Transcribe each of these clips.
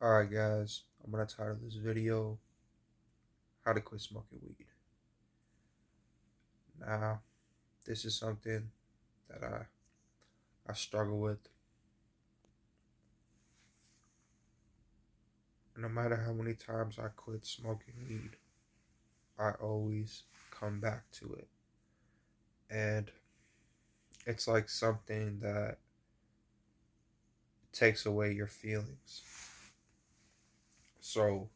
Alright guys, I'm gonna title this video How to Quit Smoking Weed. Now, this is something that I struggle with. No matter how many times I quit smoking weed, I always come back to it. And it's like something that takes away your feelings. So,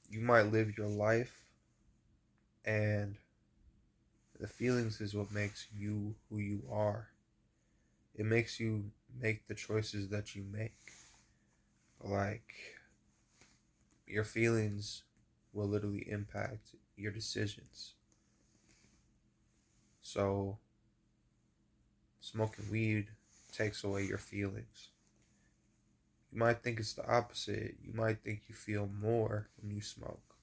you might live your life, and the feelings is what makes you who you are. It makes you make the choices that you make. Like, your feelings will literally impact your decisions. So, smoking weed takes away your feelings. You might think it's the opposite. You might think you feel more when you smoke.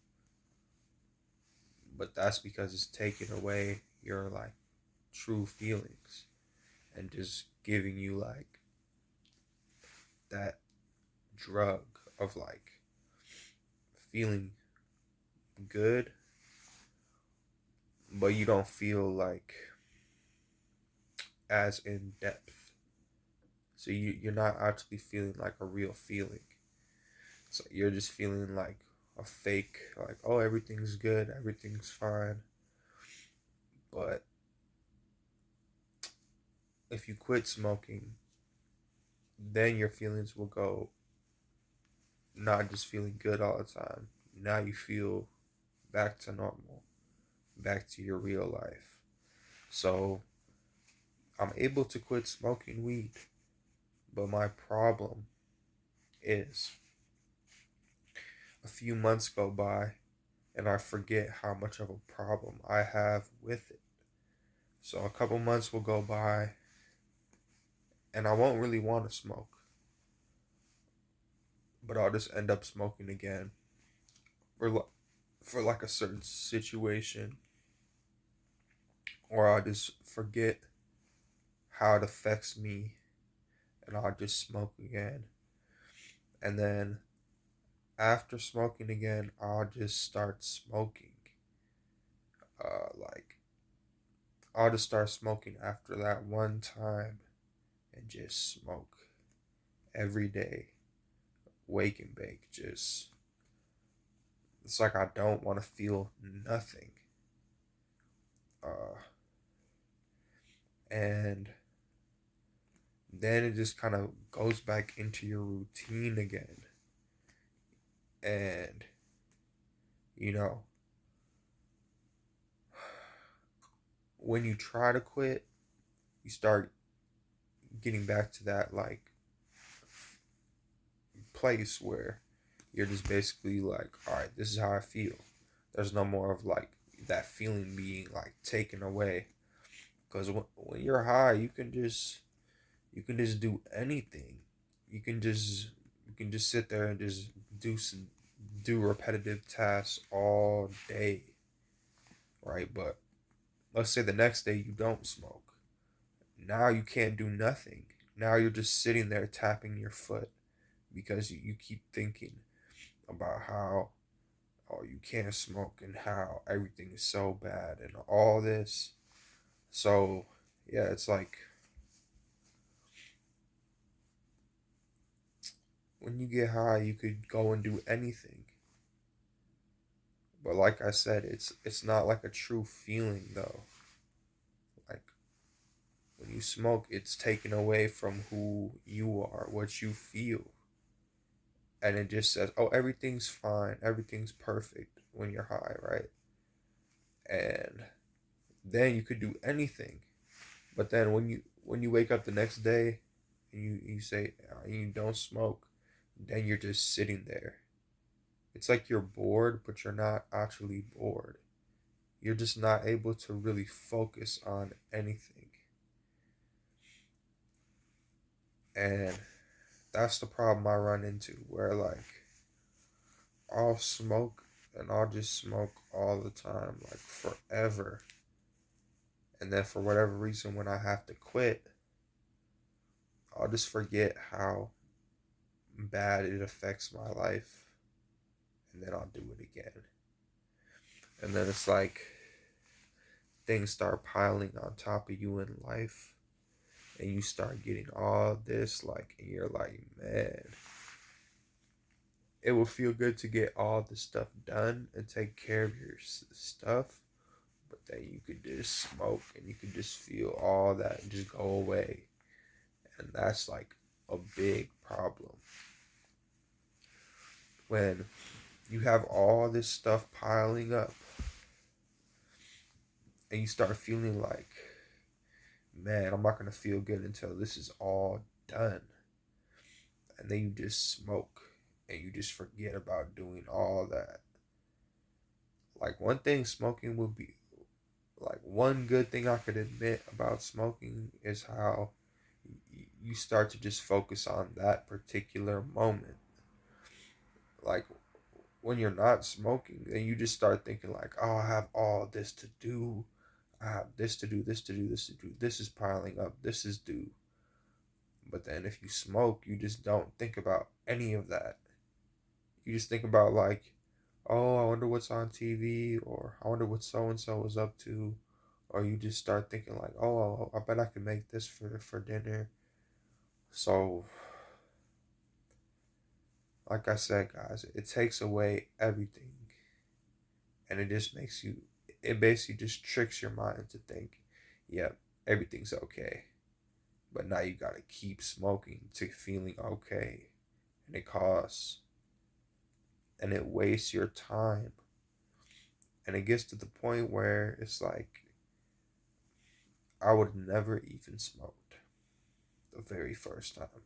But that's because it's taking away your true feelings and just giving you that drug of feeling good, but you don't feel as in depth. So you're not actually feeling like a real feeling. So you're just feeling like a fake, oh, everything's good, everything's fine. But if you quit smoking, then your feelings will go not just feeling good all the time. Now you feel back to normal, back to your real life. So I'm able to quit smoking weed, but my problem is a few months go by and I forget how much of a problem I have with it. So a couple months will go by and I won't really want to smoke, but I'll just end up smoking again for a certain situation, or I'll just forget how it affects me and I'll just smoke again. And then after smoking again, I'll just start smoking. Like, I'll just start smoking after that one time and just smoke every day, wake and bake. Just, it's like I don't want to feel nothing. And then it just kind of goes back into your routine again. And, you know, when you try to quit, you start getting back to that place where you're just basically like, all right, this is how I feel. There's no more of that feeling being taken away. Because when you're high, you can just do anything. You can just sit there and just do repetitive tasks all day, right? But let's say the next day you don't smoke. Now you can't do nothing. Now you're just sitting there tapping your foot because you keep thinking about how, oh, you can't smoke and how everything is so bad and all this. So yeah, it's like when you get high, you could go and do anything. But like I said, it's not like a true feeling though. Like, when you smoke, it's taken away from who you are, what you feel. And it just says, oh, everything's fine, everything's perfect when you're high, right? And then you could do anything. But then when you wake up the next day and you say you don't smoke, then you're just sitting there. It's like you're bored, but you're not actually bored. You're just not able to really focus on anything. And that's the problem I run into, where I'll smoke and I'll just smoke all the time, forever. And then for whatever reason, when I have to quit, I'll just forget how bad it affects my life, and then I'll do it again. And then it's like things start piling on top of you in life, and you start getting all this, like, and you're like, man, it will feel good to get all this stuff done and take care of your stuff, but then you could just smoke and you could just feel all that and just go away. And that's like a big problem. When you have all this stuff piling up and you start feeling like, man, I'm not going to feel good until this is all done. And then you just smoke and you just forget about doing all that. Like, one thing smoking would be, like, one good thing I could admit about smoking is how you start to just focus on that particular moment. Like, when you're not smoking, then you just start thinking like, oh, I have all this to do. I have this to do, this to do, this to do. This is piling up. This is due. But then if you smoke, you just don't think about any of that. You just think about like, oh, I wonder what's on TV, or I wonder what so and so is up to, or you just start thinking like, oh, I bet I can make this for dinner. So, like I said, guys, it takes away everything, and it just makes you. It basically just tricks your mind to think, yep, everything's okay. But now you gotta keep smoking to feeling okay, and it costs, and it wastes your time, and it gets to the point where it's like, I would never even smoked the very first time.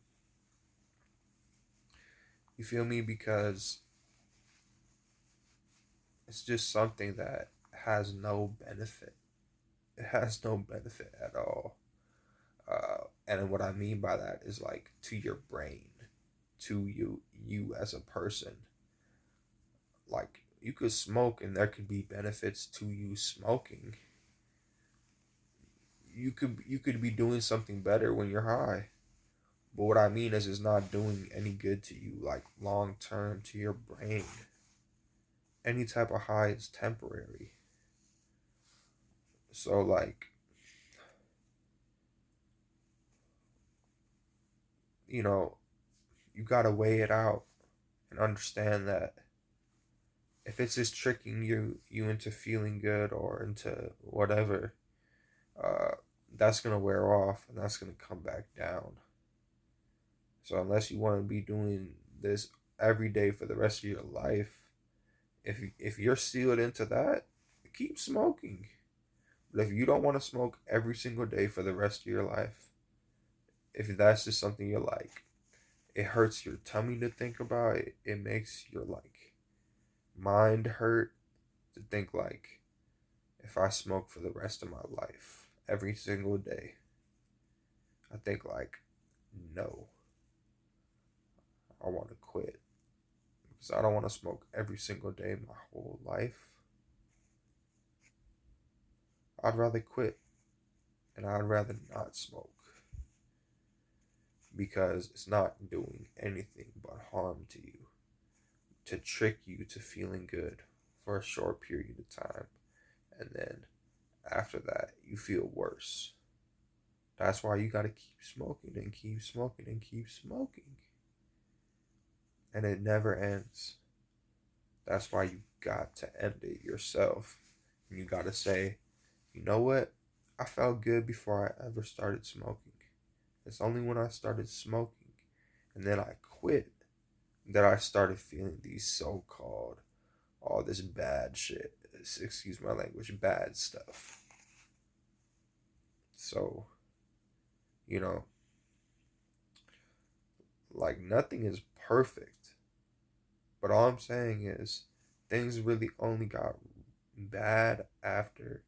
You feel me? Because it's just something that has no benefit. It has no benefit at all. And what I mean by that is like to your brain, to you as a person. Like, you could smoke and there could be benefits to you smoking. You could be doing something better when you're high. But what I mean is it's not doing any good to you, like long term, to your brain. Any type of high is temporary. So like, you know, you gotta weigh it out and understand that if it's just tricking you into feeling good or into whatever, uh, that's gonna wear off and that's gonna come back down. So unless you want to be doing this every day for the rest of your life, if you're sealed into that, keep smoking. But if you don't want to smoke every single day for the rest of your life, if that's just something you like, it hurts your tummy to think about it. It makes your like mind hurt to think like, if I smoke for the rest of my life every single day, I think like, no, I want to quit because I don't want to smoke every single day my whole life. I'd rather quit, and I'd rather not smoke because it's not doing anything but harm to you, to trick you to feeling good for a short period of time, and then after that you feel worse. That's why you gotta keep smoking and keep smoking and keep smoking, and it never ends. That's why you got to end it yourself. And you gotta say, you know what, I felt good before I ever started smoking. It's only when I started smoking and then I quit that I started feeling these so-called, all this bad shit, excuse my language, bad stuff. So, you know, like, nothing is perfect, but all I'm saying is things really only got bad after,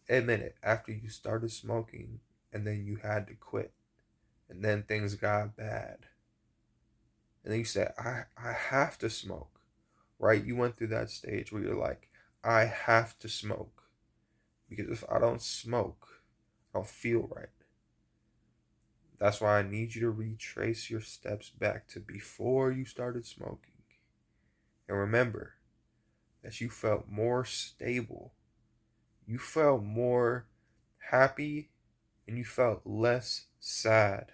admit it, after you started smoking and then you had to quit, and then things got bad. And then you said, I have to smoke, right? You went through that stage where you're like, I have to smoke because if I don't smoke, I don't feel right. That's why I need you to retrace your steps back to before you started smoking. And remember that you felt more stable, you felt more happy, and you felt less sad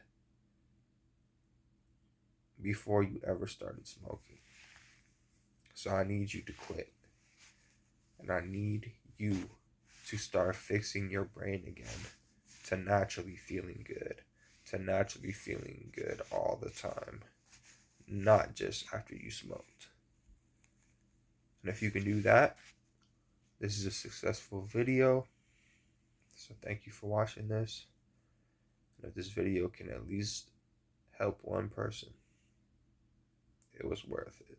before you ever started smoking. So I need you to quit. And I need you to start fixing your brain again to naturally feeling good. To naturally feeling good all the time. Not just after you smoked. And if you can do that, this is a successful video. So thank you for watching this. And if this video can at least help one person, it was worth it.